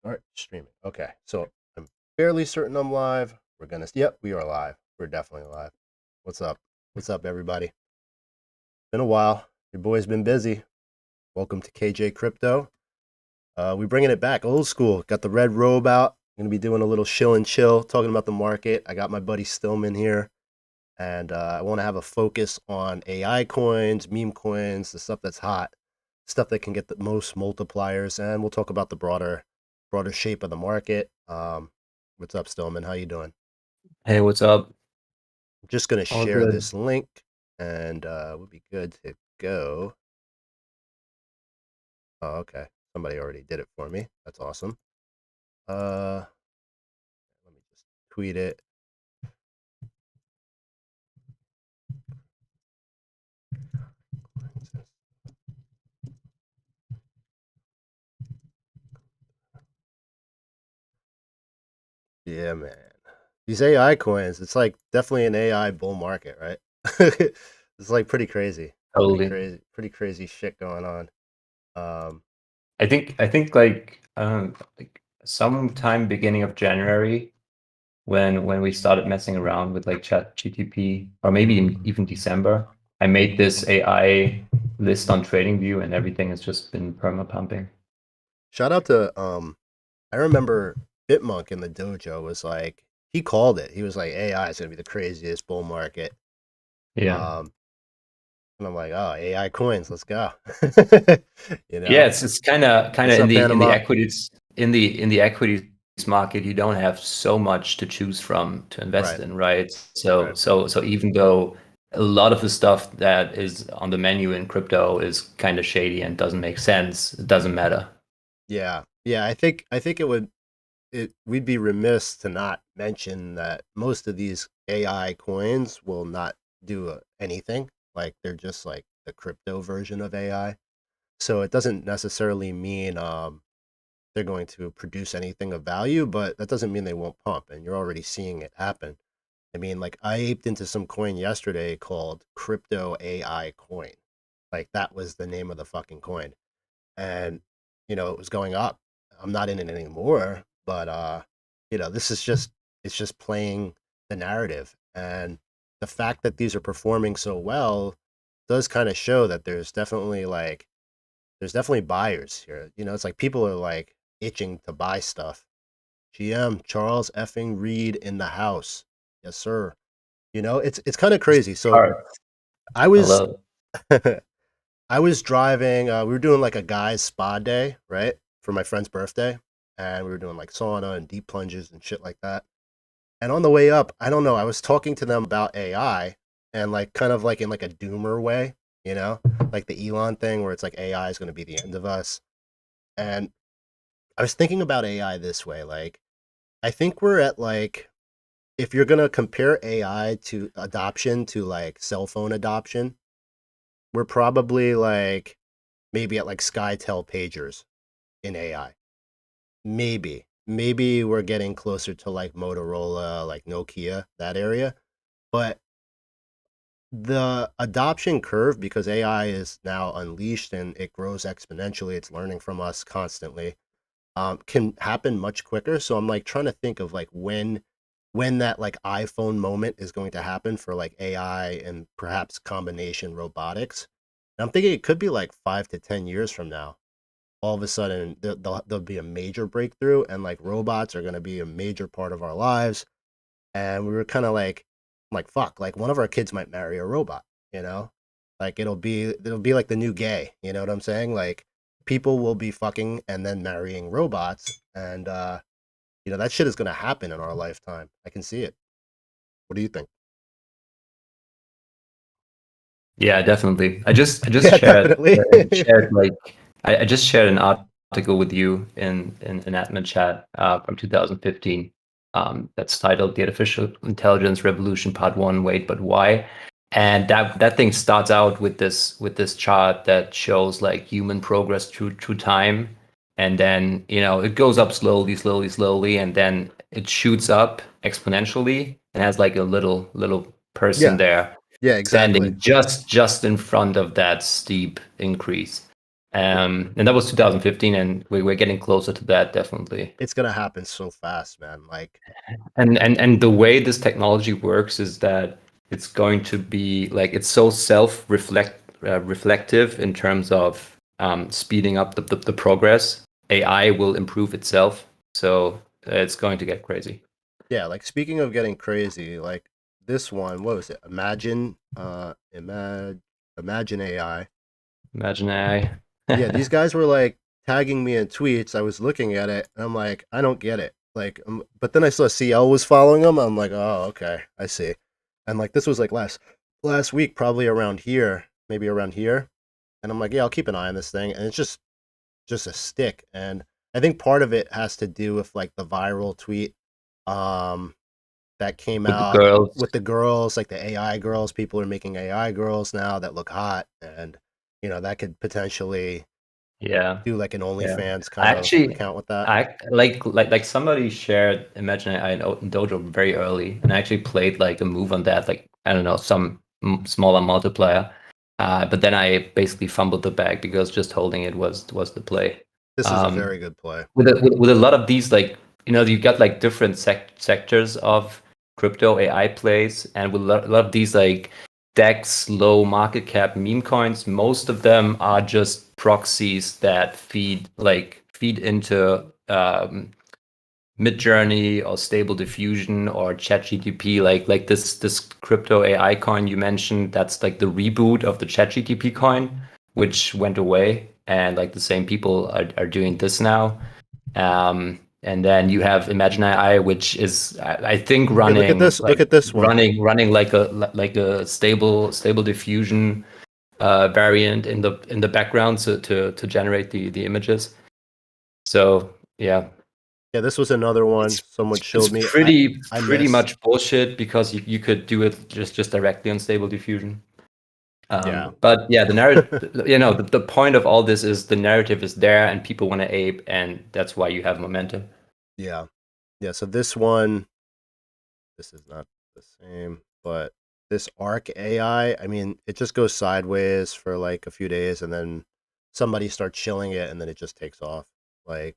All right, streaming. Okay, so I'm fairly certain I'm live. Yep, we are live. We're definitely live. What's up? What's up, everybody? Been a while. Your boy's been busy. Welcome to KJ Crypto. We bringing it back, old school. Got the red robe out. Gonna be doing a little shill and chill, talking about the market. I got my buddy Stillman here, and I want to have a focus on AI coins, meme coins, the stuff that's hot, stuff that can get the most multipliers, and we'll talk about the broader shape of the market. What's up, Stillman? How you doing? Hey, what's up? I'm just gonna All share good. this link, and we'll be good to go. Oh, okay. Somebody already did it for me. That's awesome. Let me just tweet it. Yeah, man. These AI coins, it's like definitely an AI bull market, right? It's like pretty crazy. Totally. Pretty crazy shit going on. Um, I think like sometime beginning of January when we started messing around with like Chat GTP, or maybe even December, I made this AI list on TradingView and everything has just been perma pumping. Shout out to I remember Bitmonk in the dojo was like he called it. He was like AI is gonna be the craziest bull market. Yeah. Um, and I'm like, oh, AI coins, let's go. You Yeah, know, it's kind of what's in up, the Panama? equities in the equities market, you don't have so much to choose from to invest Right, in, right? So right. so even though a lot of the stuff that is on the menu in crypto is kind of shady and doesn't make sense, it doesn't matter. Yeah, yeah. I think we'd be remiss to not mention that most of these AI coins will not do anything. Like they're just like the crypto version of AI. So it doesn't necessarily mean they're going to produce anything of value, but that doesn't mean they won't pump. And you're already seeing it happen. I mean, like I aped into some coin yesterday called Crypto AI Coin. Like that was the name of the fucking coin. And it was going up. I'm not in it anymore, but this is just it's just playing the narrative. And the fact that these are performing so well does kind of show that there's definitely buyers here. It's like people are like itching to buy stuff. GM Charles effing Reed in the house. Yes, sir. It's kind of crazy. So Art. I I was love. I was driving. We were doing like a guy's spa day, right, for my friend's birthday, and we were doing like sauna and deep plunges and shit like that. And on the way up, I don't know. I was talking to them about AI and like kind of like in like a doomer way, like the Elon thing where it's like AI is going to be the end of us. And I was thinking about AI this way, like I think we're at like if you're going to compare AI to adoption to like cell phone adoption, we're probably like maybe at like SkyTel pagers in AI. Maybe we're getting closer to like Motorola, like Nokia, that area. But the adoption curve, because AI is now unleashed and it grows exponentially, it's learning from us constantly, can happen much quicker. So I'm like trying to think of like when that like iPhone moment is going to happen for like AI and perhaps combination robotics. And I'm thinking it could be like 5 to 10 years from now. All of a sudden there'll be a major breakthrough and like robots are going to be a major part of our lives. And we were kind of like, fuck, like one of our kids might marry a robot, you know? Like it'll be like the new gay, you know what I'm saying? Like people will be fucking and then marrying robots, and that shit is gonna happen in our lifetime. I can see it. What do you think? Yeah, definitely. I just Yeah, definitely. shared like I just shared an article with you in an admin chat from 2015 that's titled "The Artificial Intelligence Revolution Part One: Wait, but Why?" And that thing starts out with this chart that shows like human progress through time, and then it goes up slowly, slowly, slowly, and then it shoots up exponentially and has like a little person Yeah, there yeah, exactly. standing just in front of that steep increase. And that was 2015, and we're getting closer to that, definitely. It's gonna happen so fast, man. Like, And the way this technology works is that it's going to be like it's so reflective in terms of speeding up the progress. AI will improve itself, so it's going to get crazy. yeah, like speaking of getting crazy, like this one, what was it? Imagine AI. Imagine AI. Yeah, these guys were like tagging me in tweets. I was looking at it, and I'm like, I don't get it. Like, but then I saw CL was following them. I'm like, oh, okay, I see. And like this was like last week, probably around here, maybe around here. And I'm like, yeah, I'll keep an eye on this thing. And it's just a stick. And I think part of it has to do with like the viral tweet um that came With the out girls. with the girls, like the AI girls. People are making AI girls now that look hot, and that could potentially Yeah. do like an Yeah. OnlyFans I kind of actually, account with that. I like somebody shared Imagine AI in Dojo very early, and I actually played like a move on that, like I don't know, some smaller multiplier. But then I basically fumbled the bag because just holding it was the play. This is a Um, very good play. with a lot of these, like you got like different sectors of crypto AI plays, and with a lot of these like DEX, low market cap meme coins, most of them are just proxies that feed into Midjourney or Stable Diffusion or ChatGTP, like this crypto AI coin you mentioned. That's like the reboot of the ChatGTP coin, which went away, and like the same people are doing this now. And then you have imgnAI, which is I think Hey, look at running this. Look like at this one. running like a stable diffusion variant in the background to generate the images. So yeah, Yeah, this was another one. Someone it's showed me. I I pretty missed. much bullshit because you could do it just directly on stable diffusion. Yeah. But yeah, the narrative, the point of all this is the narrative is there and people want to ape, and that's why you have momentum. Yeah. Yeah. So this one, this is not the same, but this Arc AI, I mean, it just goes sideways for like a few days, and then somebody starts chilling it, and then it just takes off. Like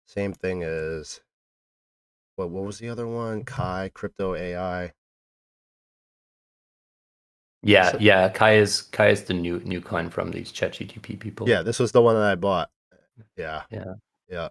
same thing as what was the other one? Kai Crypto AI. Yeah, yeah. Kai is the new coin from these ChatGTP people. Yeah, this was the one that I bought. Yeah. Yeah. Yeah.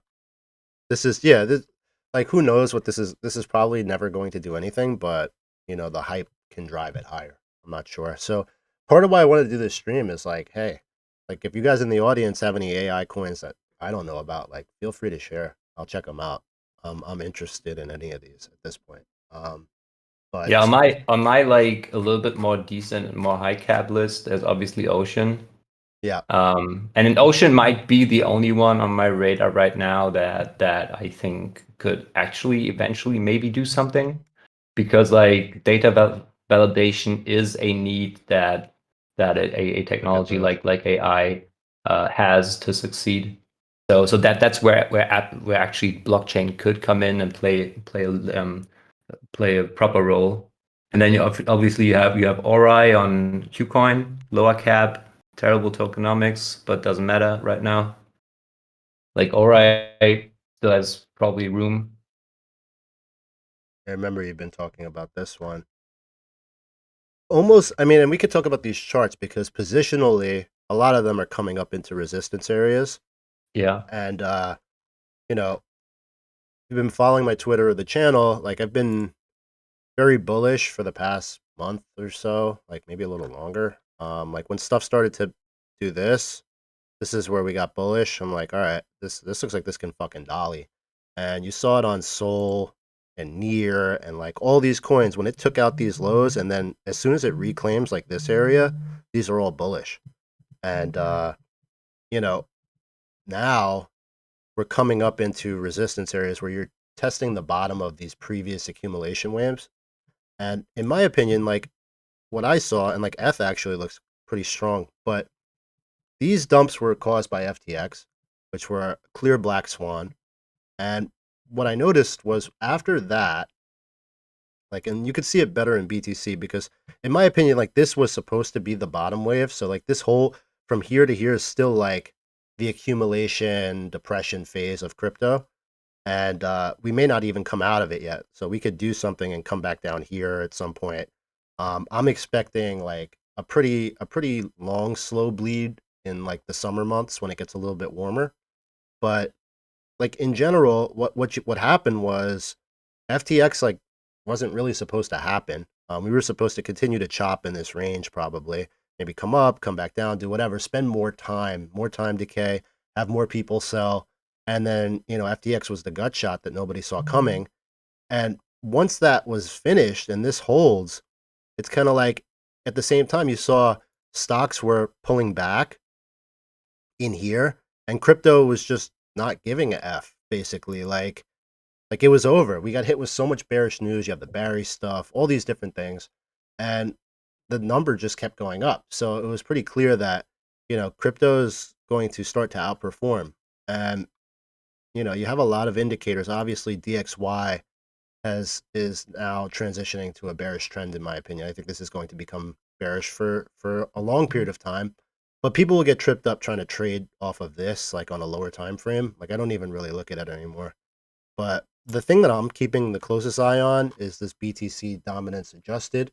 This is yeah, this like who knows what this is. This is probably never going to do anything, but the hype can drive it higher. I'm not sure. So part of why I wanted to do this stream is like, hey, like if you guys in the audience have any AI coins that I don't know about, like feel free to share. I'll check them out. I'm interested in any of these at this point. But Yeah, on my like a little bit more decent and more high cap list, there's obviously Ocean. yeah, And an Ocean might be the only one on my radar right now that I think could actually eventually maybe do something, because like data validation is a need that a look at technology this. like AI has to succeed. So that's where actually blockchain could come in and play a proper role. And then obviously you have Ori on Qcoin, lower cap, terrible tokenomics, but doesn't matter right now. Like Ori still has probably room. I remember you've been talking about this one. Almost, I mean, and we could talk about these charts because positionally, a lot of them are coming up into resistance areas. Yeah. And you know, you've been following my Twitter or the channel, like I've been very bullish for the past month or so, like maybe a little longer. Like when stuff started to do this is where we got bullish. I'm like, all right, this looks like this can fucking dolly. And you saw it on Sol and Near and like all these coins when it took out these lows, and then as soon as it reclaims like this area, these are all bullish. And you know, now we're coming up into resistance areas where you're testing the bottom of these previous accumulation waves. And in my opinion, like what I saw, and like F actually looks pretty strong, but these dumps were caused by FTX, which were a clear black swan. And what I noticed was after that, like, and you could see it better in BTC because, in my opinion, like this was supposed to be the bottom wave. So, like, this whole from here to here is still like the accumulation depression phase of crypto, and we may not even come out of it yet. So we could do something and come back down here at some point. I'm expecting like a pretty long slow bleed in like the summer months when it gets a little bit warmer. But like in general, what happened was FTX like wasn't really supposed to happen. We were supposed to continue to chop in this range, probably maybe come up, come back down, do whatever, spend more time decay, have more people sell, and then FTX was the gut shot that nobody saw coming. And once that was finished and this holds, it's kind of like at the same time you saw stocks were pulling back in here, and crypto was just not giving a f basically. Like it was over. We got hit with so much bearish news. You have the Barry stuff, all these different things, and the number just kept going up. So it was pretty clear that crypto is going to start to outperform. And you have a lot of indicators. Obviously, DXY is now transitioning to a bearish trend, in my opinion. I think this is going to become bearish for a long period of time. But people will get tripped up trying to trade off of this, like on a lower time frame. Like I don't even really look at it anymore. But the thing that I'm keeping the closest eye on is this BTC dominance adjusted.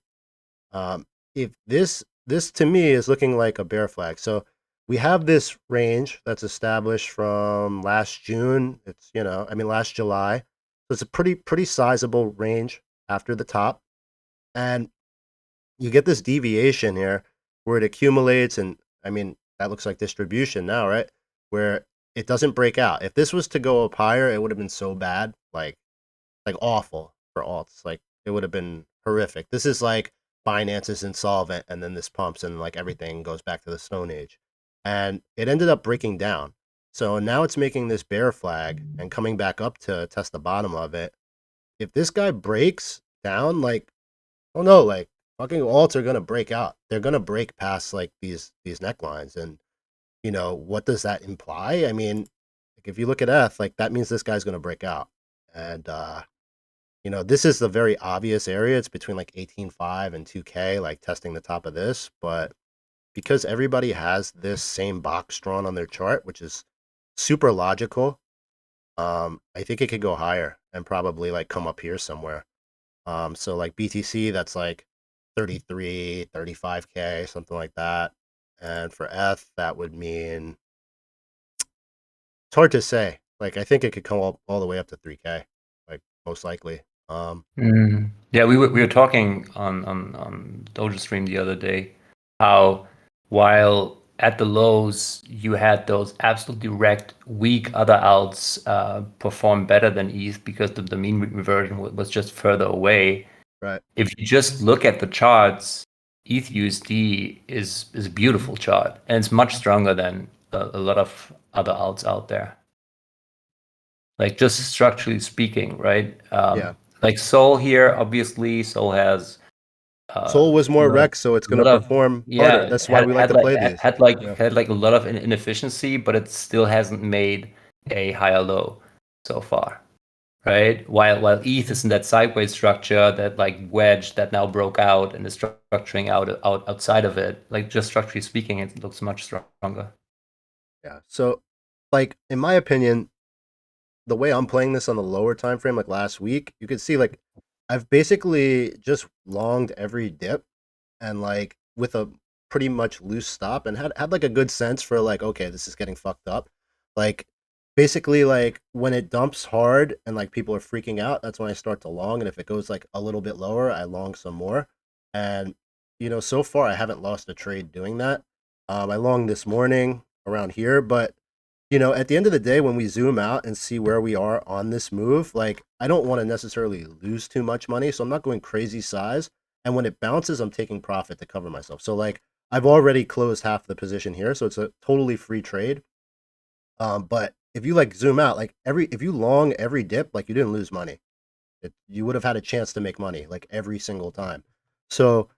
If this to me is looking like a bear flag. So we have this range that's established from last June. It's last July. So it's a pretty sizable range after the top, and you get this deviation here where it accumulates, and that looks like distribution now, right? Where it doesn't break out. If this was to go up higher, it would have been so bad, like awful for alts. Like it would have been horrific. This is like Binance is insolvent, and then this pumps, and like everything goes back to the Stone Age. And it ended up breaking down. So now it's making this bear flag and coming back up to test the bottom of it. If this guy breaks down, like, oh no, like fucking alts are gonna break out. They're gonna break past like these necklines, and what does that imply? I mean, like if you look at ETH, like that means this guy's gonna break out, and this is the very obvious area. It's between like 18.5 and 2K, like testing the top of this, but because everybody has this same box drawn on their chart, which is super logical, I think it could go higher and probably like come up here somewhere. So like BTC, that's like 33, 35K, something like that. And for ETH, that would mean it's hard to say. Like I think it could come all the way up to 3K, like most likely. Yeah, we were talking on Dojo stream the other day how while at the lows you had those absolutely wrecked weak other alts perform better than ETH because the mean reversion was just further away. Right. If you just look at the charts, ETH USD is a beautiful chart, and it's much stronger than a lot of other alts out there. Like just structurally speaking, right? Yeah. Like Sol here, obviously, Sol has Sol was more wrecked, so it's a going to lot of perform harder. That's why we like to play these. Yeah. had like a lot of inefficiency, but it still hasn't made a higher low so far, right? While ETH is in that sideways structure, that like wedge that now broke out and is structuring outside of it. Like just structurally speaking, it looks much stronger. Yeah. So, like in my opinion, the way I'm playing this on the lower time frame, like last week, you could see like I've basically just longed every dip, and like with a pretty much loose stop, and had like a good sense for like, okay, this is getting fucked up. Like basically like when it dumps hard and like people are freaking out, that's when I start to long. And if it goes like a little bit lower, I long some more. And so far I haven't lost a trade doing that. I longed this morning around here, but at the end of the day, when we zoom out and see where we are on this move, like I don't want to necessarily lose too much money, so I'm not going crazy size. And when it bounces, I'm taking profit to cover myself. So like I've already closed half the position here, so it's a totally free trade. But if you like zoom out, like if you long every dip, like you didn't lose money. You would have had a chance to make money like every single time. So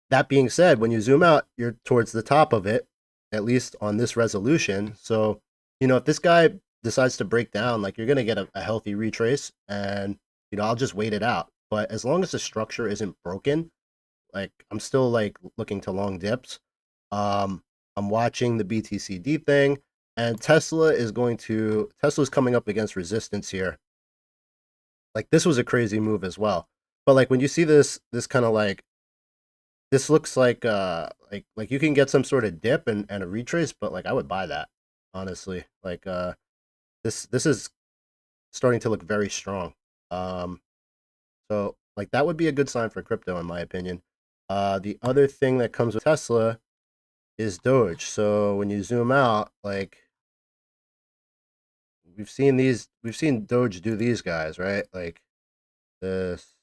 that being said, when you zoom out, you're towards the top of it, at least on this resolution. So, if this guy decides to break down, like you're going to get a healthy retrace, and, I'll just wait it out. But as long as the structure isn't broken, like I'm still like looking to long dips. I'm watching the BTC-D thing, And Tesla's coming up against resistance here. Like this was a crazy move as well. But like when you see this kind of like, this looks like you can get some sort of dip and a retrace, but like I would buy that, honestly. Like this is starting to look very strong. So like that would be a good sign for crypto in my opinion. The other thing that comes with Tesla is Doge. So when you zoom out, like we've seen Doge do these guys, right? Like this,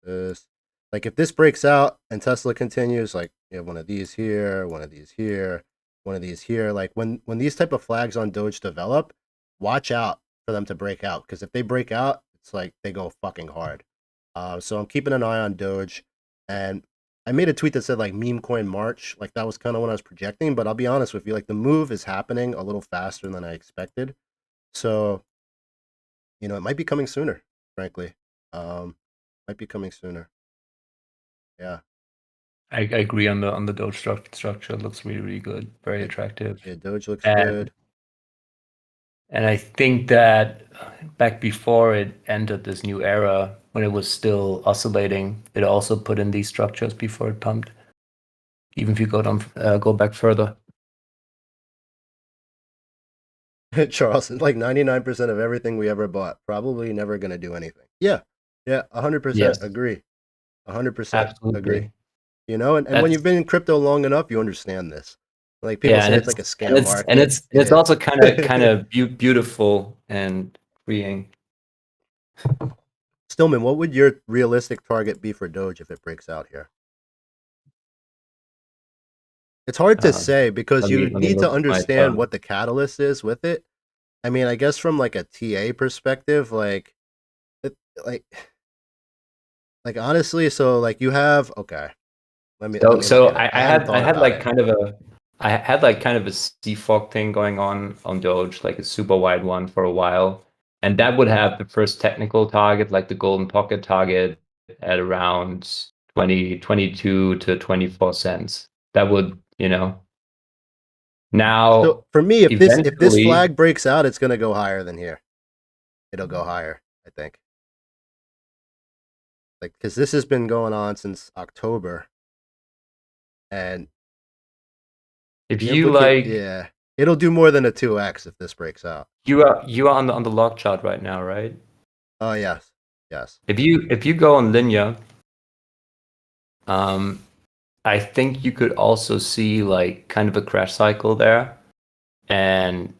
this. Like if this breaks out and Tesla continues, like you have one of these here, one of these here, one of these here. Like when these type of flags on Doge develop, watch out for them to break out, because if they break out, it's like they go fucking hard. So I'm keeping an eye on Doge, and I made a tweet that said like meme coin March, like that was kind of what I was projecting. But I'll be honest with you, like the move is happening a little faster than I expected. So it might be coming sooner, frankly. Might be coming sooner. Yeah. I agree on the Doge structure. It looks really, really good, very attractive. Yeah, Doge looks And good. And I think that back before it entered this new era, when it was still oscillating, it also put in these structures before it pumped. Even if you go back further. Charleston, like 99% of everything we ever bought, probably never gonna do anything. Yeah. Yeah, 100% Yes, agree. 100% agree. absolutely. And when you've been in crypto long enough, you understand this. Like people Yeah, say and it's like a scam market. it's Yeah. also kind of beautiful and freeing. Stillman, what would your realistic target be for Doge if it breaks out here? It's hard to Um, say because you let me need to look at my understand chart. what the catalyst is with it. I mean, I guess from like a TA perspective, like it, like honestly, so like you have, okay. Let me look So at it. I hadn't I thought had about like it. kind of a CFOC thing going on Doge, like a super wide one for a while, and that would have the first technical target, like the golden pocket target, at around 22 to 24 cents. That would, So now for me, if this eventually, flag breaks out, it's gonna go higher than here. It'll go higher, I think. Like because this has been going on since October, and if the you implicate, like, yeah, it'll do more than a 2x if this breaks out. you are on the log chart right now, right? Oh yes, yes. If you go on linear, um, I think you could also see like kind of a crash cycle there. And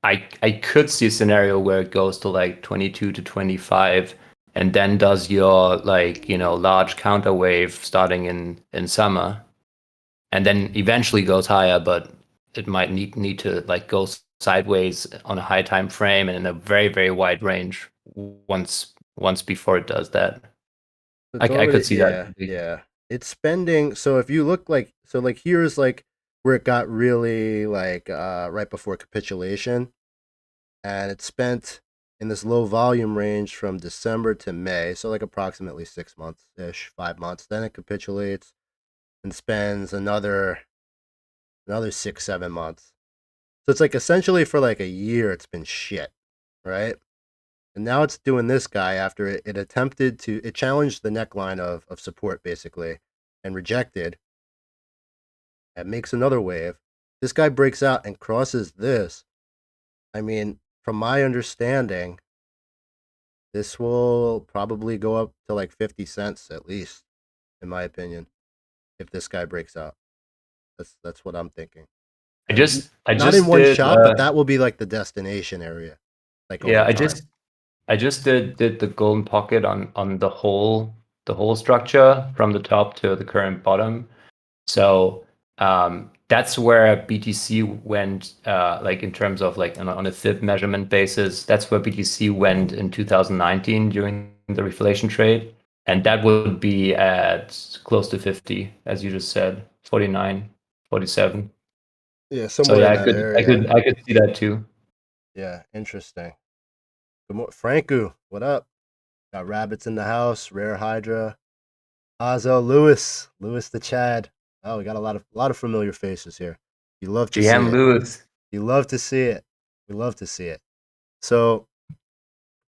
I could see a scenario where it goes to like 22 to 25 and then does your like, large counter wave starting in summer and then eventually goes higher, but it might need to like go sideways on a high time frame and in a very, very wide range once before it does that. It's I could already, see that. yeah, yeah. It's spending. So if you look like, so like here's like where it got really like right before capitulation, and it spent in this low volume range from December to May, so like approximately 6 months ish, 5 months. Then it capitulates and spends another 6 7 months. So it's like essentially for like a year, it's been shit, right? And now it's doing this guy after it challenged the neckline of support basically and rejected and makes another wave. This guy breaks out and crosses this. I mean, from my understanding, this will probably go up to like 50 cents at least, in my opinion, if this guy breaks out. That's what I'm thinking. And I not in just one did shot, but that will be like the destination area, like yeah, over time. I just did the golden pocket on the whole structure from the top to the current bottom. So that's where BTC went, like in terms of like on a fib measurement basis. That's where BTC went in 2019 during the reflation trade, and that would be at close to 50, as you just said, 49, 47. Yeah, So somewhere yeah, in that area. I could see that too. Yeah, interesting. Good morning, Franku. What up? Got rabbits in the house. Rare Hydra. Azo Lewis. Lewis the Chad. Oh, we got a lot of familiar faces here. You love to see GM it. Lewis. You love to see it. We love to see it. So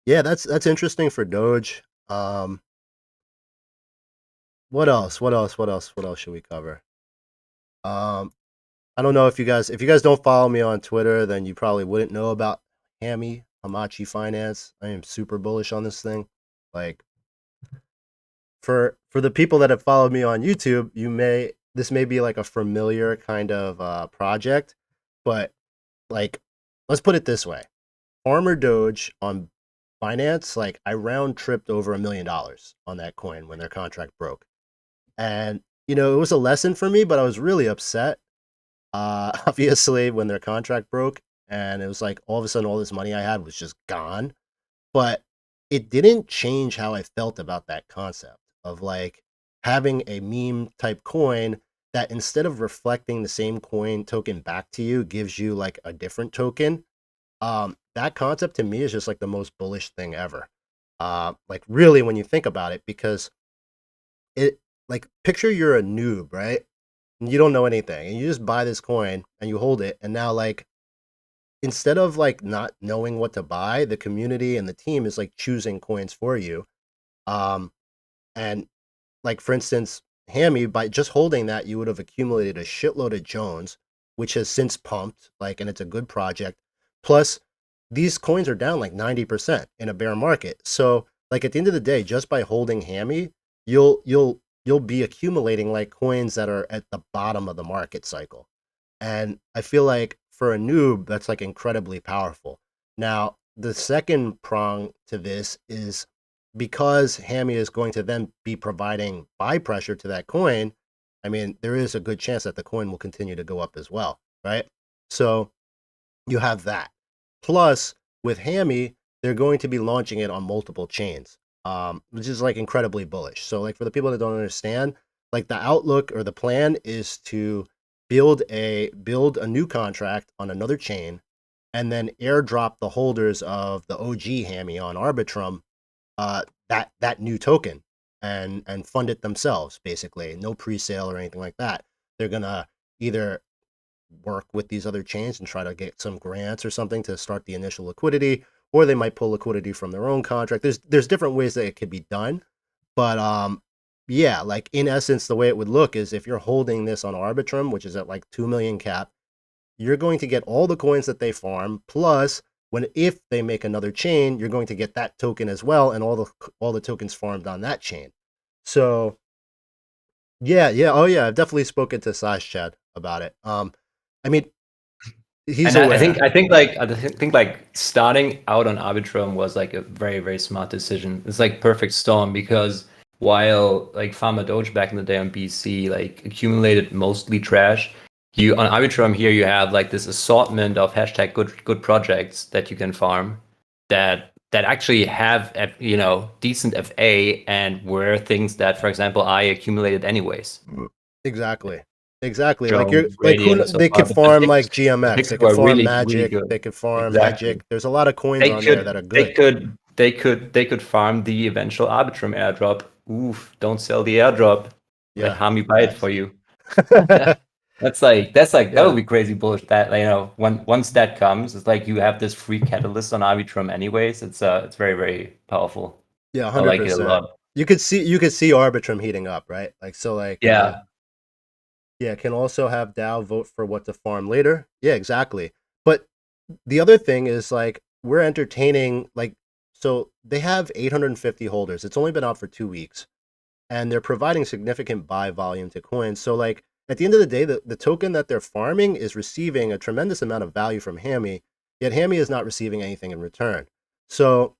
yeah, that's interesting for Doge. What else? What else? What else? What else should we cover? Um, I don't know if you guys don't follow me on Twitter, then you probably wouldn't know about Hami Hamachi Finance. I am super bullish on this thing. Like for the people that have followed me on YouTube, this may be like a familiar kind of project, but like let's put it this way: Farmer Doge on Binance, like I round tripped over $1 million on that coin when their contract broke, and it was a lesson for me, but I was really upset. Obviously, when their contract broke, and it was like all of a sudden all this money I had was just gone. But it didn't change how I felt about that concept of like having a meme type coin that instead of reflecting the same coin token back to you gives you like a different token. That concept to me is just like the most bullish thing ever. Like really when you think about it, because it like picture you're a noob, right? And you don't know anything and you just buy this coin and you hold it, and now like instead of like not knowing what to buy, the community and the team is like choosing coins for you. Um, and like for instance, Hammy, by just holding that, you would have accumulated a shitload of Jones, which has since pumped, like, and it's a good project. Plus, these coins are down like 90% in a bear market. So, like at the end of the day, just by holding Hammy, you'll be accumulating like coins that are at the bottom of the market cycle. And I feel like for a noob, that's like incredibly powerful. Now, the second prong to this is because Hammy is going to then be providing buy pressure to that coin. I mean, there is a good chance that the coin will continue to go up as well, right? So you have that. Plus, with Hammy, they're going to be launching it on multiple chains, which is like incredibly bullish. So, like for the people that don't understand, like the outlook or the plan is to build a new contract on another chain, and then airdrop the holders of the OG Hammy on Arbitrum that new token and fund it themselves. Basically, no pre-sale or anything like that. They're gonna either work with these other chains and try to get some grants or something to start the initial liquidity, or they might pull liquidity from their own contract. There's different ways that it could be done, but yeah, like in essence, the way it would look is if you're holding this on Arbitrum, which is at like 2 million cap, you're going to get all the coins that they farm plus if they make another chain, you're going to get that token as well and all the tokens farmed on that chain. So yeah, yeah, oh yeah, I've definitely spoken to Size Chad about it. I mean, he's And I aware. think I think like like starting out on Arbitrum was like a very very smart decision. It's like perfect storm because while like Farmer Doge back in the day on BC like accumulated mostly trash, you on Arbitrum here you have like this assortment of hashtag good projects that you can farm that actually have decent FA and were things that, for example, I accumulated anyways. Exactly. Exactly. Like you're Jones, like Radiant, and so they far, could but the farm picks like GMX, they could were farm really really Magic, good. they could farm Exactly. Hedgic. There's a lot of coins They on there that are could they good. could they could farm the eventual Arbitrum airdrop. Oof, don't sell the airdrop. Let Yeah. Hami buy it for Facts. you. That's like that would Yeah. be crazy bullish. That once that comes, it's like you have this free catalyst on Arbitrum anyways. It's very very powerful. Yeah, I like it a 100%. lot. You could see Arbitrum heating up, right? Like so like Yeah. yeah, can also have DAO vote for what to farm later. Yeah, exactly. But the other thing is like we're entertaining like so they have 850 holders. It's only been out for 2 weeks and they're providing significant buy volume to coins. So like at the end of the day, the token that they're farming is receiving a tremendous amount of value from Hammy, yet Hammy is not receiving anything in return. So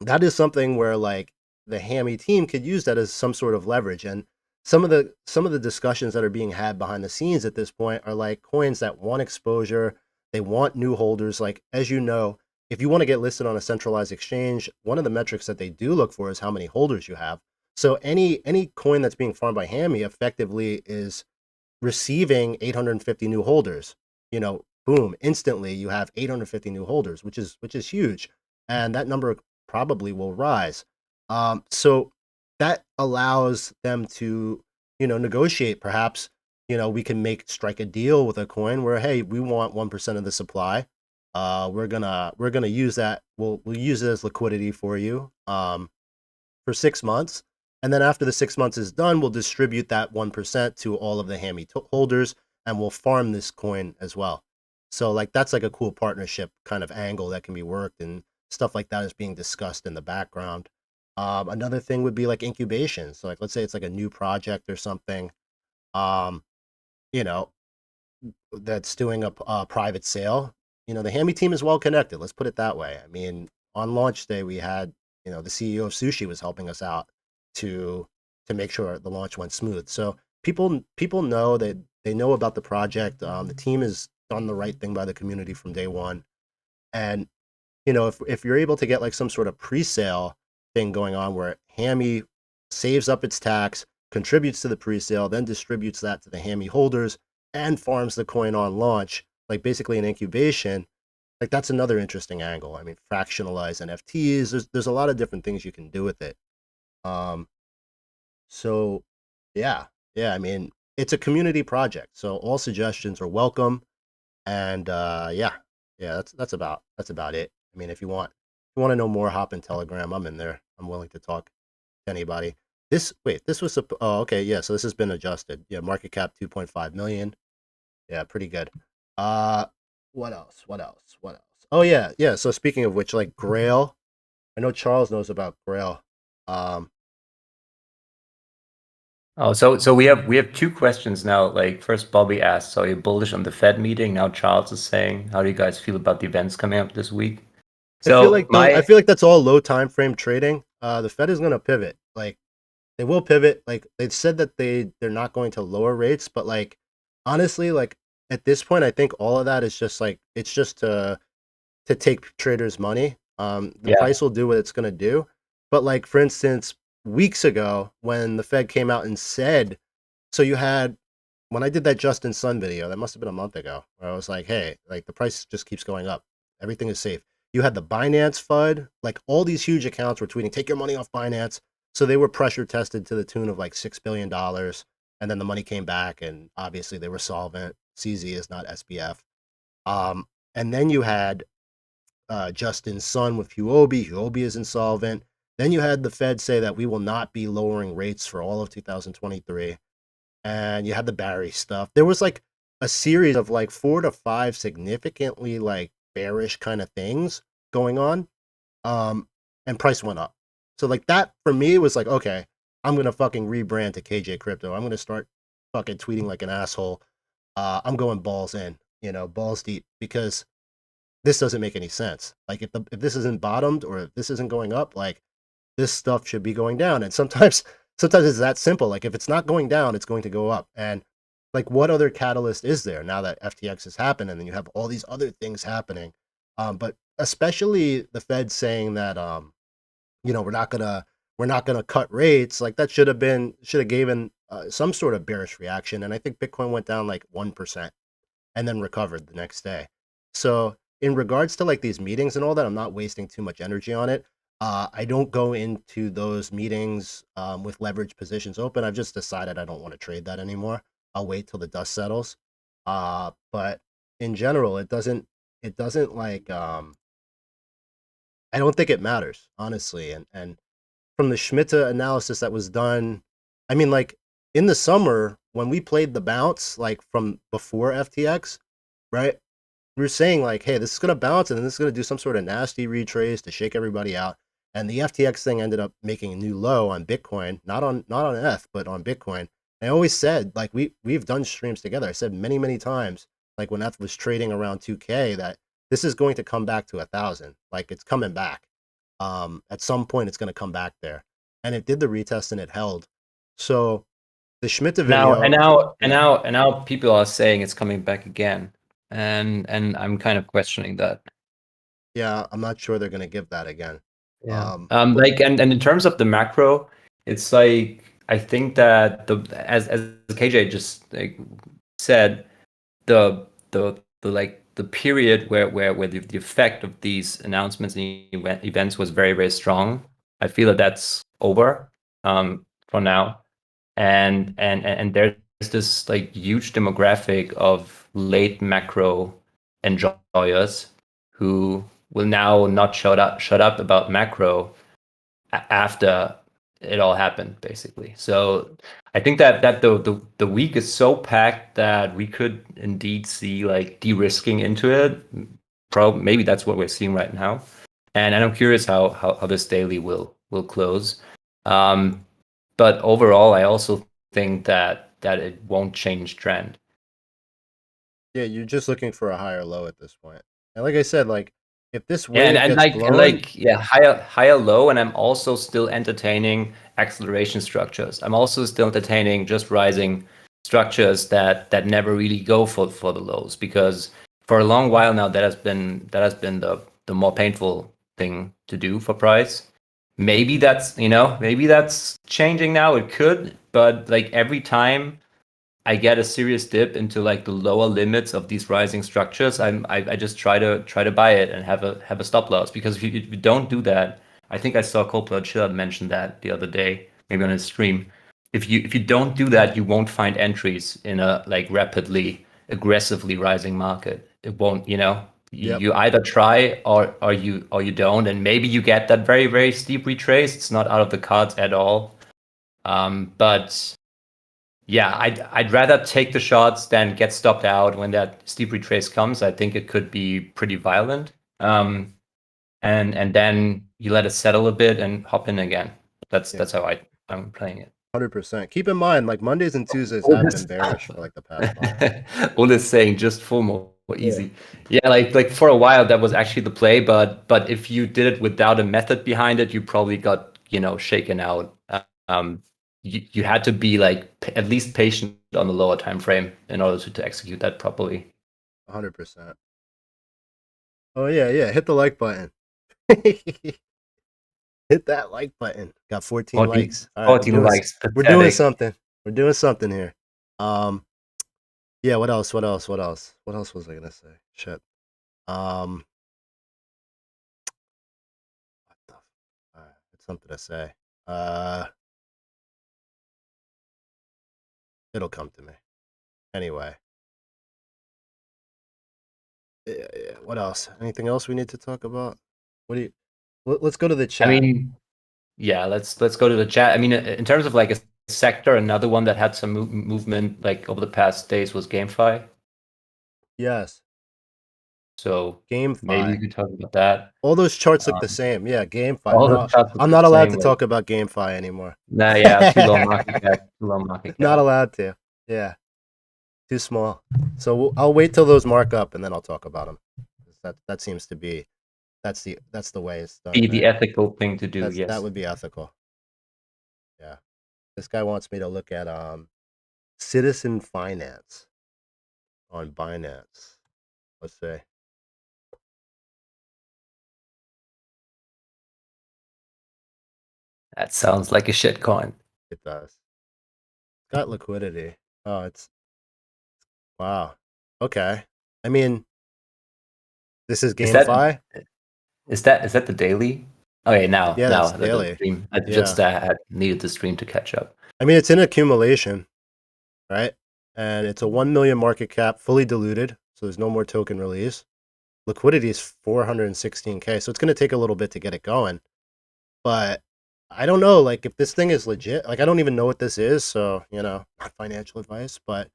that is something where like the Hammy team could use that as some sort of leverage. And some of the discussions that are being had behind the scenes at this point are like coins that want exposure, they want new holders. Like as you know, if you want to get listed on a centralized exchange, one of the metrics that they do look for is how many holders you have. So any coin that's being farmed by Hammy effectively is receiving 850 new holders. Boom, instantly you have 850 new holders, which is huge, and that number probably will rise. So that allows them to negotiate perhaps we can strike a deal with a coin where, hey, we want 1% of the supply. We're gonna use that. We'll use it as liquidity for you for 6 months, and then after the 6 months is done, we'll distribute that 1% to all of the HAMI holders, and we'll farm this coin as well. So like that's like a cool partnership kind of angle that can be worked, and stuff like that is being discussed in the background. Another thing would be like incubation. So like let's say it's like a new project or something. Um, you know, that's doing a private sale. The Hammy team is well connected. Let's put it that way. I mean, on launch day, we had the CEO of Sushi was helping us out to make sure the launch went smooth. So people know that they know about the project. The team has done the right thing by the community from day one, and if you're able to get like some sort of pre-sale thing going on where Hammy saves up its tax, contributes to the pre-sale, then distributes that to the Hammy holders and farms the coin on launch, like basically an incubation, like that's another interesting angle. I mean, fractionalize NFTs. There's a lot of different things you can do with it. Um, so yeah, yeah. I mean, it's a community project, so all suggestions are welcome. And yeah, yeah. That's about it. I mean, if you want to know more, hop in Telegram. I'm in there. I'm willing to talk to anybody. This was oh, okay, yeah. So this has been adjusted. Yeah, market cap 2.5 million. Yeah, pretty good. Uh, what else? What else? What else? Oh yeah, yeah. So speaking of which, like Grail, I know Charles knows about Grail. Um, Oh, so we have two questions now. Like first, Bobby asked, "So you're bullish on the Fed meeting?" Now Charles is saying, "How do you guys feel about the events coming up this week?" So I my feel like that's all low time frame trading. The Fed is gonna pivot. Like they will pivot. Like they said that they're not going to lower rates, but like honestly, like at this point, I think all of that is just like it's just to take traders' money. The yeah price will do what it's going to do. But like for instance, weeks ago when the Fed came out and said, so you had when I did that Justin Sun video, that must have been a month ago, where I was like, hey, like the price just keeps going up. Everything is safe. You had the Binance FUD, like all these huge accounts were tweeting, take your money off Binance. So they were pressure tested to the tune of like $6 billion. And then the money came back, and obviously they were solvent. CZ is not SBF. And then you had Justin's son with Huobi. Huobi is insolvent. Then you had the Fed say that we will not be lowering rates for all of 2023. And you had the Barry stuff. There was like a series of like 4 to 5 significantly like bearish kind of things going on. And price went up. So like that for me was like, okay, I'm gonna fucking rebrand to KJ Crypto. I'm gonna start fucking tweeting like an asshole. I'm going balls in, balls deep, because this doesn't make any sense. Like if this isn't bottomed or if this isn't going up, like this stuff should be going down. And sometimes it's that simple. Like if it's not going down, it's going to go up. And like what other catalyst is there now that FTX has happened, and then you have all these other things happening? But especially the Fed saying that we're not gonna cut rates. Like that should have given some sort of bearish reaction. And I think Bitcoin went down like 1% and then recovered the next day. So in regards to like these meetings and all that, I'm not wasting too much energy on it. I don't go into those meetings with leverage positions open. I've just decided I don't want to trade that anymore. I'll wait till the dust settles. But in general, it doesn't like I don't think it matters, honestly. And from the Schmitta analysis that was done, I mean, like in the summer when we played the bounce, like from before FTX, right? We were saying like, hey, this is gonna bounce and then this is gonna do some sort of nasty retrace to shake everybody out. And the FTX thing ended up making a new low on Bitcoin, not on ETH, but on Bitcoin. I always said, like we've done streams together. I said many, many times, like when ETH was trading around 2K, that this is going to come back to 1,000. Like it's coming back. At some point it's gonna come back there. And it did the retest and it held. So the Schmidt now and video, now and yeah. now and now people are saying it's coming back again, and I'm kind of questioning that. Yeah, I'm not sure they're gonna give that again. Yeah. But Like and in terms of the macro, it's like I think that the as KJ just like said, the like the period where the effect of these announcements and events was very, very strong. I feel that that's over for now. And there's this like huge demographic of late macro enjoyers who will now not shut up about macro after it all happened, basically. So I think that the week is so packed that we could indeed see like de-risking into it. Maybe that's what we're seeing right now. And I'm curious how this daily will close. But overall, I also think that it won't change trend. Yeah, you're just looking for a higher low at this point. And like I said, like if this Yeah, wave gets blown, yeah, higher low, and I'm also still entertaining acceleration structures. I'm also still entertaining just rising structures that never really go for the lows, because for a long while now that has been the more painful thing to do for price. Maybe that's changing now. It could, but like every time I get a serious dip into like the lower limits of these rising structures, I just try to buy it and have a stop loss, because if you don't do that, I think I saw Chill mention that the other day, maybe on his stream. If you don't do that, you won't find entries in a like rapidly aggressively rising market. It won't, yep, you either try or you don't, and maybe you get that very, very steep retrace. It's not out of the cards at all. But yeah, I'd rather take the shots than get stopped out when that steep retrace comes. I think it could be pretty violent. And then you let it settle a bit and hop in again. That's yeah, how I'm playing it. 100%. Keep in mind, like Mondays and Tuesdays All have been this, bearish for like the past month. all this saying just FOMO Yeah, easy. Yeah, like for a while that was actually the play, but if you did it without a method behind it, you probably got shaken out. Um, you had to be like at least patient on the lower time frame in order to execute that properly. 100%. Oh yeah, yeah. Hit the like button. Hit that like button. Got 14 14, likes. All right, 14 likes, we're doing pathetic. something. We're doing something here. Um, yeah. What else? What else? What else? What else was I gonna say? Shit. Um, what the? All right, it's something to say. Uh, it'll come to me. Anyway. Yeah, yeah. What else? Anything else we need to talk about? What do you? Let's go to the I chat. mean, yeah, let's go to the chat. I mean, in terms of like a sector, another one that had some movement like over the past days was GameFi. Yes, So maybe GameFi. you could talk about that. All those charts look the Um, same. Yeah, GameFi. all the No, charts look I'm the not allowed same. to Like, talk about GameFi anymore. nah, yeah, too low market cap, too low market Not cap. allowed to. Yeah, too small. So I'll wait till those mark up and then I'll talk about them. That seems to be that's the way it's done, The right? ethical thing to do, That yes. would be ethical. Yeah. This guy wants me to look at Citizen Finance on Binance. Let's say That sounds like a shit coin. it does. It's got liquidity. Oh, it's wow. Okay. I mean, this is Is that GameFi. is that the daily? Okay, Yeah, now that's the daily. stream. I Yeah. just had needed the stream to catch up. I mean, it's in accumulation, right? And it's a 1 million market cap, fully diluted. So there's no more token release. Liquidity is 416K. So it's going to take a little bit to get it going. But I don't know, like, if this thing is legit, like, I don't even know what this is. So, not financial advice. But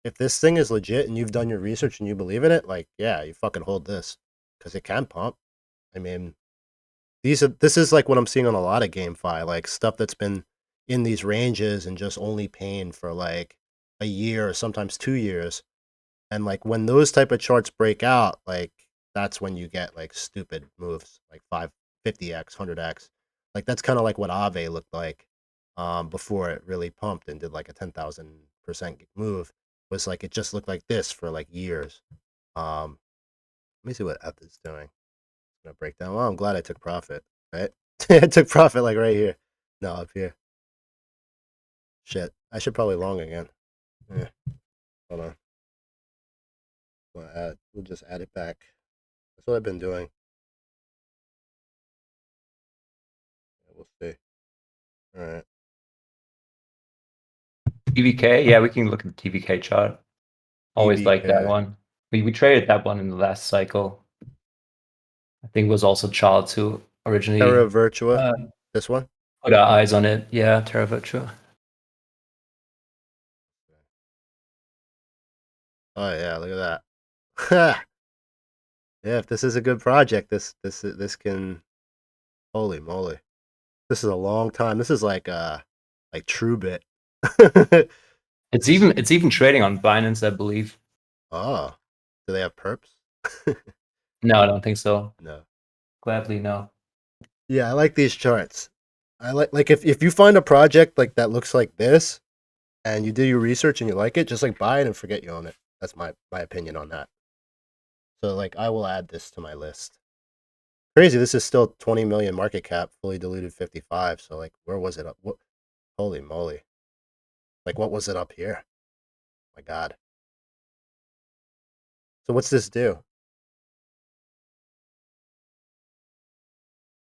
if this thing is legit and you've done your research and you believe in it, like, yeah, you fucking hold this because it can pump. I mean, this is like what I'm seeing on a lot of GameFi, like stuff that's been in these ranges and just only paying for like a year or sometimes 2 years. And like when those type of charts break out, like that's when you get like stupid moves, like 550x, 100x. Like that's kind of like what Aave looked like before it really pumped and did like a 10,000% move. Was like it just looked like this for like years. Um, Let me see what F is doing. Gonna break down. Well, I'm glad I took profit, right? I took profit like right here. No, up here. Shit. I should probably long again. Yeah. Hold on. We'll just add it back. That's what I've been doing. Yeah, we'll see. All right. TVK, yeah, we can look at the TVK chart. Always like that TVK. one. We traded that one in the last cycle. I think it was also Charles who Terra originally Virtua. uh, This one. put our eyes on it. Yeah, Terra Virtua. Oh yeah, look at that. Yeah, if this is a good project, this can. Holy moly, this is a long time. This is like TrueBit. It's even trading on Binance, I believe. Oh, do they have perps? No, I don't think so. No. Gladly no. Yeah, I like these charts. I like if you find a project like that looks like this, and you do your research and you like it, just like buy it and forget you own it. That's my opinion on that. So like I will add this to my list. Crazy, this is still 20 million market cap, fully diluted 55. So like where was it up? What, holy moly. Like what was it up here? My god. So what's this do?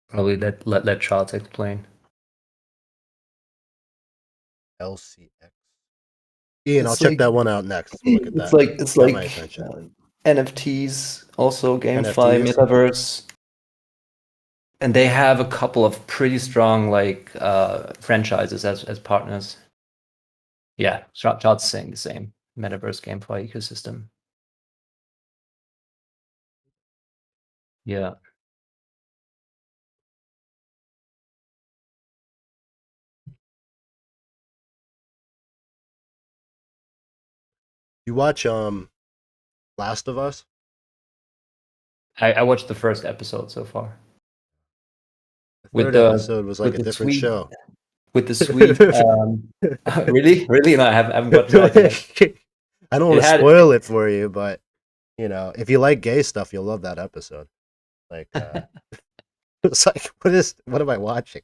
Probably let Charles explain. LCX. Ian, I'll It's check like that one out next. We'll look at that. it's Got my like attention. NFTs, also GameFi, NFTs. Metaverse, and they have a couple of pretty strong like franchises as partners. Yeah, Charles saying the same. Metaverse GameFi ecosystem. Yeah. You watch Last of Us? I watched the first episode so far. The With third the episode was like with a the different sweet show. with the sweet really? No, I haven't gotten that yet. I don't It want to had spoil it for you, but you know, if you like gay stuff, you'll love that episode. Like, it's like, what am I watching?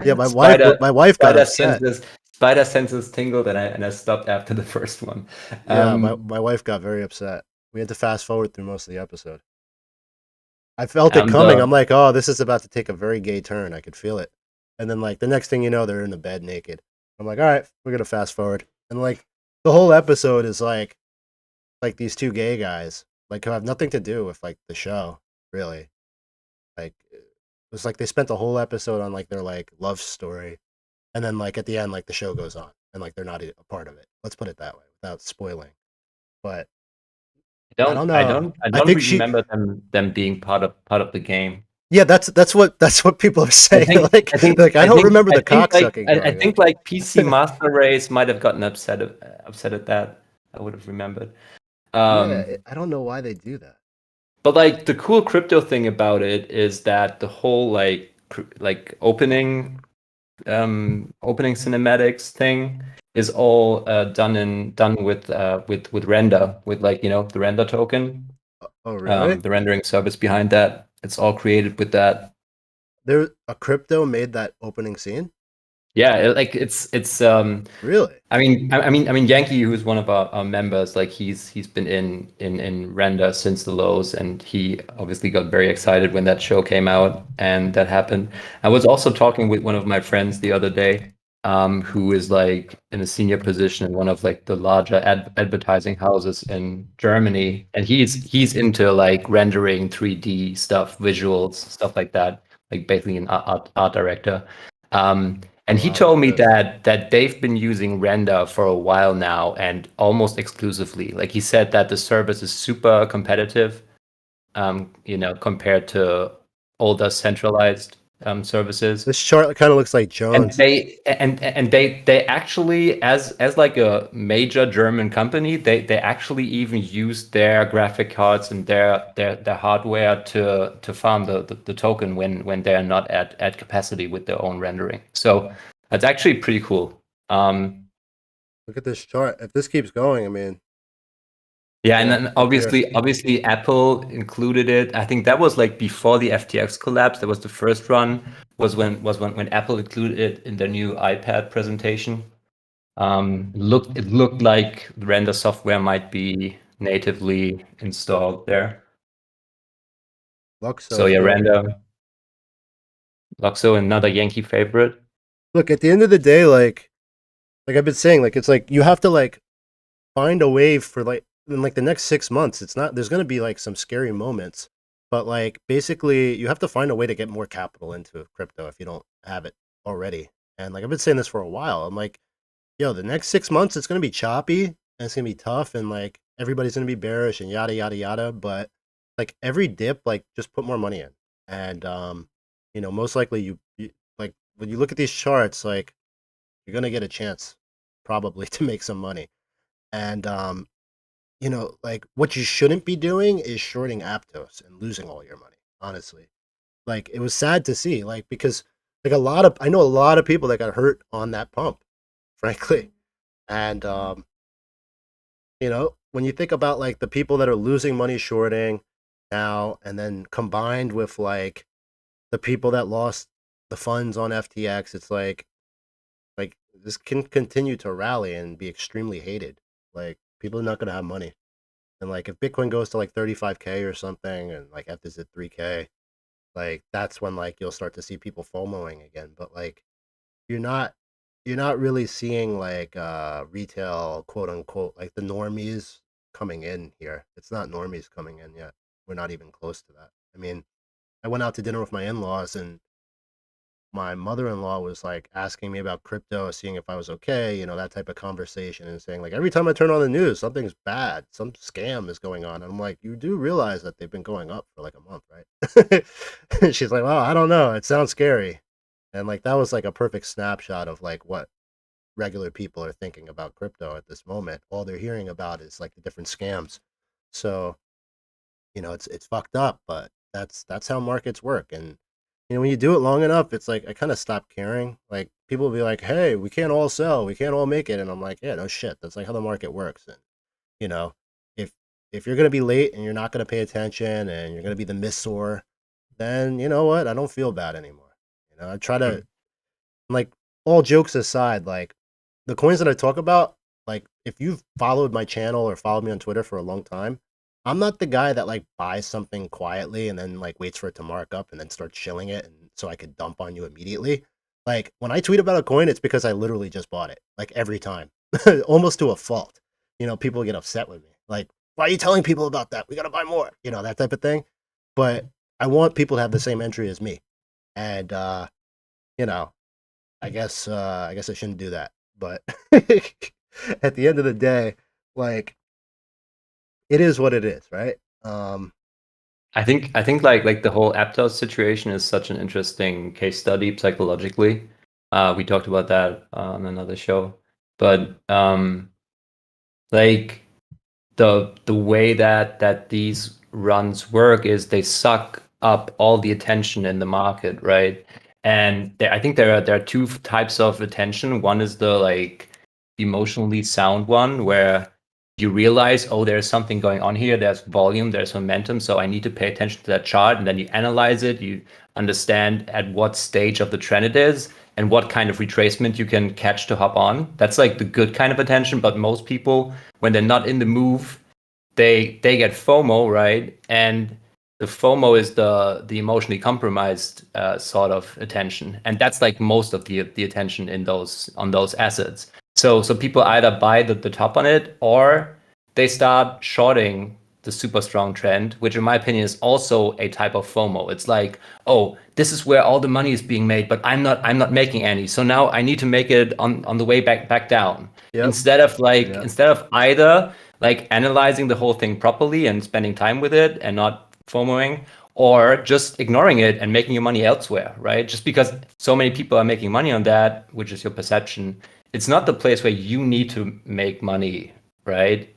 Yeah, spider my wife got spider upset. senses spider senses tingled and I stopped after the first one. Yeah, my wife got very upset. We had to fast forward through most of the episode. I felt it coming. The I'm like, oh, this is about to take a very gay turn. I could feel it. And then like the next thing you know, they're in the bed naked. I'm like, all right, we're gonna fast forward. And like the whole episode is like these two gay guys, like who have nothing to do with like the show, really. Like it was like they spent the whole episode on like their like love story, and then like at the end, like the show goes on, and like they're not a part of it. Let's put it that way, without spoiling. But I don't know. I I don't think she, remember them being part of the game. yeah, that's what people are I saying. think I think Like I I don't think remember I the think like cocksucking I growing think up. like PC Master Race might have gotten upset at that. I would have remembered. Yeah, Um, I don't know why they do that. but like the cool crypto thing about it is that the whole like opening cinematics thing is all done with render, with like, you know, the render token, Oh, really? the rendering service behind that. It's all created with that. There a crypto made that opening scene? Yeah, like it's Really? I mean Yankee, who's one of our members, like he's been in render since the lows, and he obviously got very excited when that show came out and that happened. I was also talking with one of my friends the other day, who is like in a senior position in one of like the larger advertising houses in Germany, and he's into like rendering 3D stuff, visuals, stuff like that, like basically an art director. Oh And he wow, look told at me this. that they've been using Render for a while now and almost exclusively. Like he said that the service is super competitive, you know, compared to older centralized services. This chart kind of looks like And Jones. they actually, as like a major German company, they actually even use their graphic cards and their hardware to farm the token when they're not at capacity with their own rendering. So that's actually pretty cool. Look at this chart. If this keeps going, I mean, Yeah, and yeah, then right there. obviously Apple included it. I think that was like before the FTX collapse. That was the first run. Was when Apple included it in their new iPad presentation. It looked like the render software might be natively installed there. So Luxo yeah, too. render. Luxo, another Yankee favorite. Look, at the end of the day, like like I've been saying, like it's like you have to like find a way for like in like the next 6 months. It's not there's gonna be like some scary moments, but like basically you have to find a way to get more capital into crypto if you don't have it already. And like I've been saying this for a while. I'm like, yo, the next 6 months it's gonna be choppy and it's gonna be tough and like everybody's gonna be bearish and yada yada yada. But like every dip, like just put more money in. And most likely you like when you look at these charts, like you're gonna get a chance probably to make some money. And like what you shouldn't be doing is shorting Aptos and losing all your money, honestly. Like it was sad to see, like because like I know a lot of people that got hurt on that pump, frankly. And when you think about like the people that are losing money shorting now and then combined with like the people that lost the funds on FTX, it's like this can continue to rally and be extremely hated. Like people are not going to have money. And like if Bitcoin goes to like 35K or something and like Ethers at 3K, like that's when like you'll start to see people FOMOing again. But like you're not you're not really seeing like retail quote unquote like the normies coming in here. It's not normies coming in yet. We're not even close to that. I mean, I went out to dinner with my in-laws and my mother-in-law was like asking me about crypto, seeing if I was okay, that type of conversation, and saying like every time I turn on the news, something's bad, some scam is going on. And I'm like, you do realize that they've been going up for like a month, right? And she's like, well, I don't know, it sounds scary. And like that was like a perfect snapshot of like what regular people are thinking about crypto at this moment. All they're hearing about is like the different scams. So it's fucked up, but that's how markets work. And when you do it long enough, it's like I kind of stop caring. Like people will be like, "Hey, we can't all sell, we can't all make it," and I'm like, "Yeah, no shit. That's like how the market works." And you know, if if you're gonna be late and you're not gonna pay attention and you're gonna be the missor, then you know what? I don't feel bad anymore. I try to Mm. like all jokes aside, like the coins that I talk about, like if you've followed my channel or followed me on Twitter for a long time, I'm not the guy that like buys something quietly and then like waits for it to mark up and then starts shilling it and so I could dump on you immediately. Like when I tweet about a coin, it's because I literally just bought it. Like every time. Almost to a fault. People get upset with me. Like, why are you telling people about that? We gotta buy more, that type of thing. But I want people to have the same entry as me. And you know, I guess I shouldn't do that. But at the end of the day, like it is what it is, right? I think like the whole Aptos situation is such an interesting case study psychologically. We talked about that on another show, but like the way that these runs work is they suck up all the attention in the market, right? And I think there are two types of attention. One is the like emotionally sound one where you realize, oh, there's something going on here, there's volume, there's momentum, so I need to pay attention to that chart, and then you analyze it, you understand at what stage of the trend it is and what kind of retracement you can catch to hop on. That's like the good kind of attention, but most people, when they're not in the move, they get FOMO, right? And the FOMO is the emotionally compromised sort of attention, and that's like most of the attention in those on those assets. So people either buy the top on it or they start shorting the super strong trend, which in my opinion is also a type of FOMO. It's like, oh, this is where all the money is being made, but I'm not making any. So now I need to make it on the way back down. Yep. Yep. Instead of either like analyzing the whole thing properly and spending time with it and not FOMOing, or just ignoring it and making your money elsewhere, right? Just because so many people are making money on that, which is your perception, it's not the place where you need to make money, right?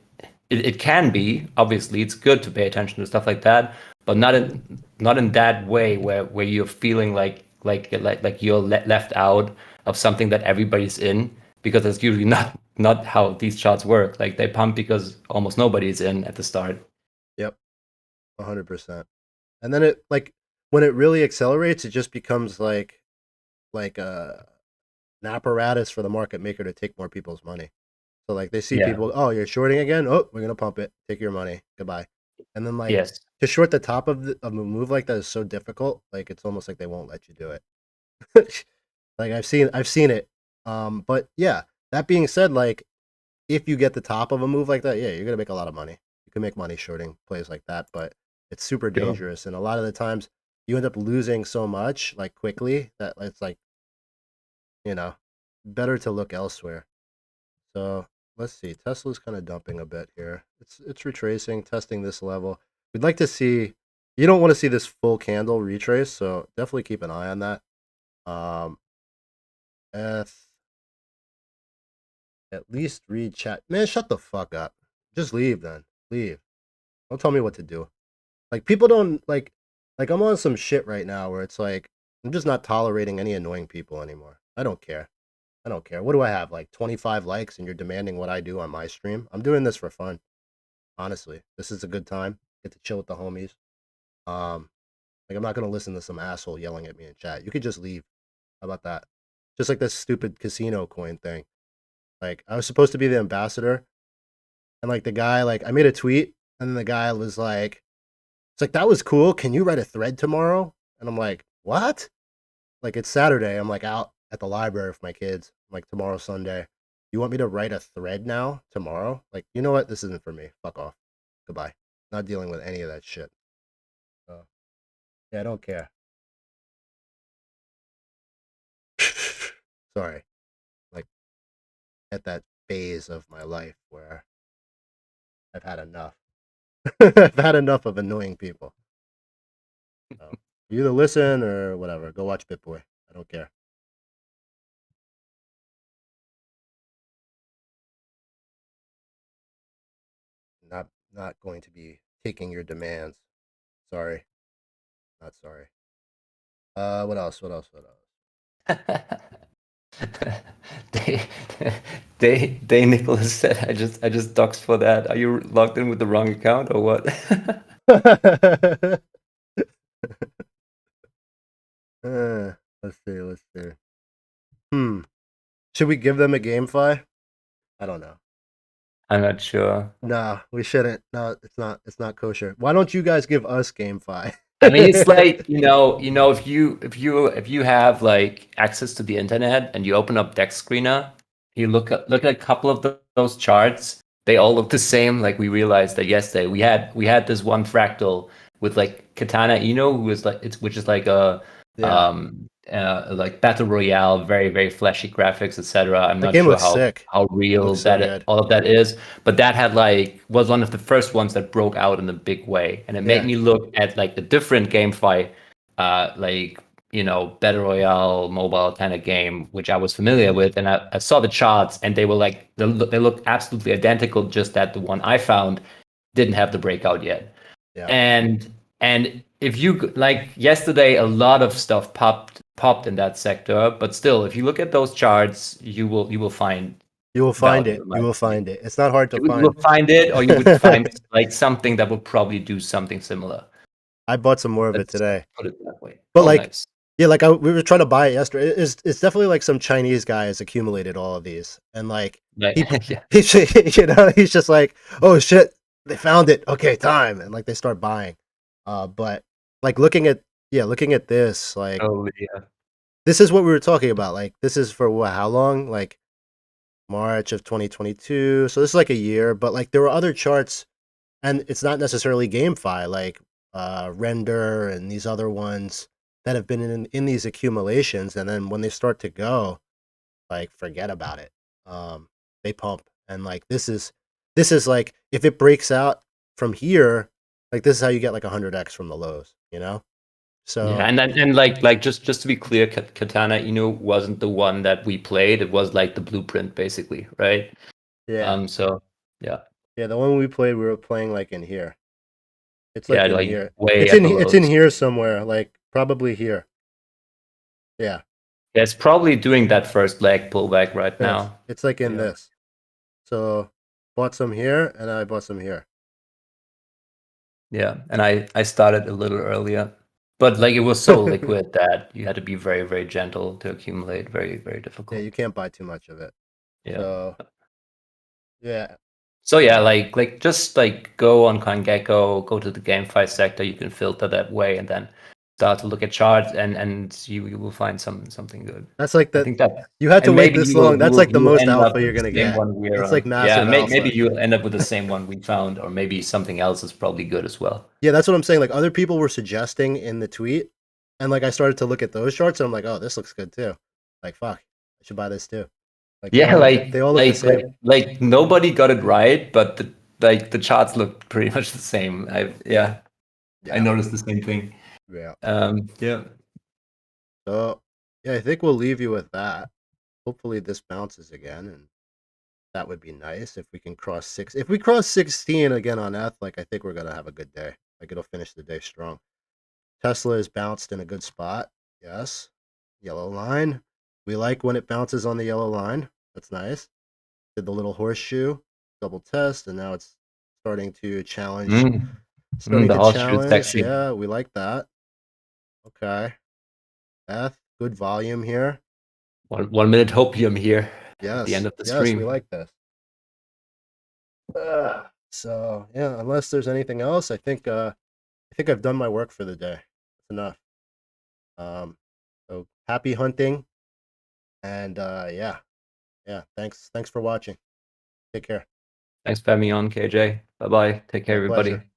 It can be, obviously, it's good to pay attention to stuff like that, but not in that way where you're feeling like you're left out of something that everybody's in, because that's usually not how these charts work. Like they pump because almost nobody's in at the start. Yep. 100%. And then it like when it really accelerates, it just becomes like an apparatus for the market maker to take more people's money. So like they see Yeah. people, oh, you're shorting again. Oh, we're gonna pump it. Take your money. Goodbye. And then like Yes. to short the top of a move like that is so difficult. Like it's almost like they won't let you do it. Like I've seen it. But yeah, That being said, like if you get the top of a move like that, yeah, you're gonna make a lot of money. You can make money shorting plays like that, but it's super Sure. dangerous, and a lot of the times you end up losing so much like quickly that it's like, you know, better to look elsewhere. So let's see. Tesla's kind of dumping a bit here. It's retracing, testing this level. We'd like to see. You don't want to see this full candle retrace, so definitely keep an eye on that. F. At least read chat. Man, shut the fuck up. Just leave then. Leave. Don't tell me what to do. Like people don't like I'm on some shit right now where it's like I'm just not tolerating any annoying people anymore. I don't care. I don't care. What do I have? Like 25 likes and you're demanding what I do on my stream? I'm doing this for fun. Honestly. This is a good time. Get to chill with the homies. Like I'm not gonna listen to some asshole yelling at me in chat. You could just leave. How about that? Just like this stupid casino coin thing. Like I was supposed to be the ambassador, and like the guy, like I made a tweet, and then the guy was like, "It's like that was cool. Can you write a thread tomorrow?" And I'm like, "What?" Like it's Saturday. I'm like out at the library with my kids. I'm like tomorrow's Sunday. You want me to write a thread now tomorrow? Like you know what? This isn't for me. Fuck off. Goodbye. Not dealing with any of that shit. So yeah, I don't care. Sorry. Like at that phase of my life where I've had enough. I've had enough of annoying people. So, you either listen or whatever. Go watch BitBoy. I don't care. Not going to be taking your demands. Sorry. Not sorry. What else? What else? What else? they, they Nicholas said I just doxed for that. Are you logged in with the wrong account or what? Let's see. Let's see. Should we give them a GameFi? I don't know. I'm not sure. No, we shouldn't. No, it's not. It's not kosher. Why don't you guys give us GameFi? I mean, it's like if you have like access to the internet and you open up Deck Screener, you look at a couple of those charts. They all look the same. Like we realized that yesterday we had this one fractal with like Katana Ino, who is like which is like a Yeah, like battle royale, very very flashy graphics, etc. I'm that not game sure looks sick. how It real looks so that good. all of that is, but that had like was one of the first ones that broke out in a big way, and it made Yeah, me look at like the different GameFi, like battle royale mobile kind of game, which I was familiar with, and I saw the charts, and they were like they look absolutely identical, just that the one I found didn't have the breakout yet. yeah. And if you like yesterday, a lot of stuff popped in that sector, but still, if you look at those charts, you will find You will find value it. in my You will opinion. find it. It's not hard to You will find. find it, or you would find like something that would probably do something similar. I bought some more of it Let's today. put it that way. But Oh, like, nice. yeah, like we were trying to buy it yesterday. It's definitely like some Chinese guy has accumulated all of these, and like Like, he yeah. he's he's just like, oh shit, they found it. Okay, time, and like they start buying. But like looking at this, like Oh, yeah. this is what we were talking about. Like this is for what? How long? Like March of 2022. So this is like a year. But like there were other charts, and it's not necessarily GameFi, like Render and these other ones that have been in these accumulations, and then when they start to go, like forget about it. They pump, and like this is like if it breaks out from here, like this is how you get like 100x from the lows, you know. Yeah, So and like just to be clear, Katana Inu wasn't the one that we played. It was like the blueprint, basically, right? yeah, So yeah, yeah, the one we played, we were playing like in here. It's yeah, like in like here. way It's at in the it's in lows. here somewhere, like probably here. Yeah, Yeah, it's probably doing that first leg pullback right this. now. It's like in Yeah, this. So bought some here, and I bought some here. yeah, and I started a little earlier, but like it was so liquid that you had to be very very gentle to accumulate. Very very Yeah, difficult. you can't buy too much of it. Yeah. So yeah, So yeah, like just like go on CoinGecko, go to the GameFi sector. You can filter that way, and then start to look at charts, and you will find something good. That's like I that. think that You had to and wait maybe this long. That's like the you'll most end up alpha you're with gonna the same get. one we're That's on. like Yeah, massive alpha. maybe you'll end up with the same one we found, or maybe something else is probably good as well. Yeah, that's what I'm saying. Like other people were suggesting in the tweet, and like I started to look at those charts, and I'm like, oh, this looks good too. Like fuck, I should buy this too. Like Yeah, they all look the same. like nobody got it right, but the charts look pretty much the same. I Yeah, noticed the same thing. yeah. Yeah. So yeah, I think we'll leave you with that. Hopefully this bounces again, and that would be nice if we can cross six. If we cross 16 again on Eth, like I think we're gonna have a good day. Like it'll finish the day strong. Tesla is bounced in a good spot. Yes. Yellow line. We like when it bounces on the yellow line. That's nice. Did the little horseshoe, double test, and now it's starting to challenge. Starting The to horseshoe is challenge. sexy. Yeah, we like that. Okay. Eth, good volume here. 1 minute hopium here at the Yes. end of the Yes, stream. we like this. So yeah, unless there's anything else, I think I've done my work for the day. That's enough. So happy hunting, and yeah, thanks for watching. Take care. Thanks for having me on, KJ. Bye bye. Take care, My everybody. pleasure.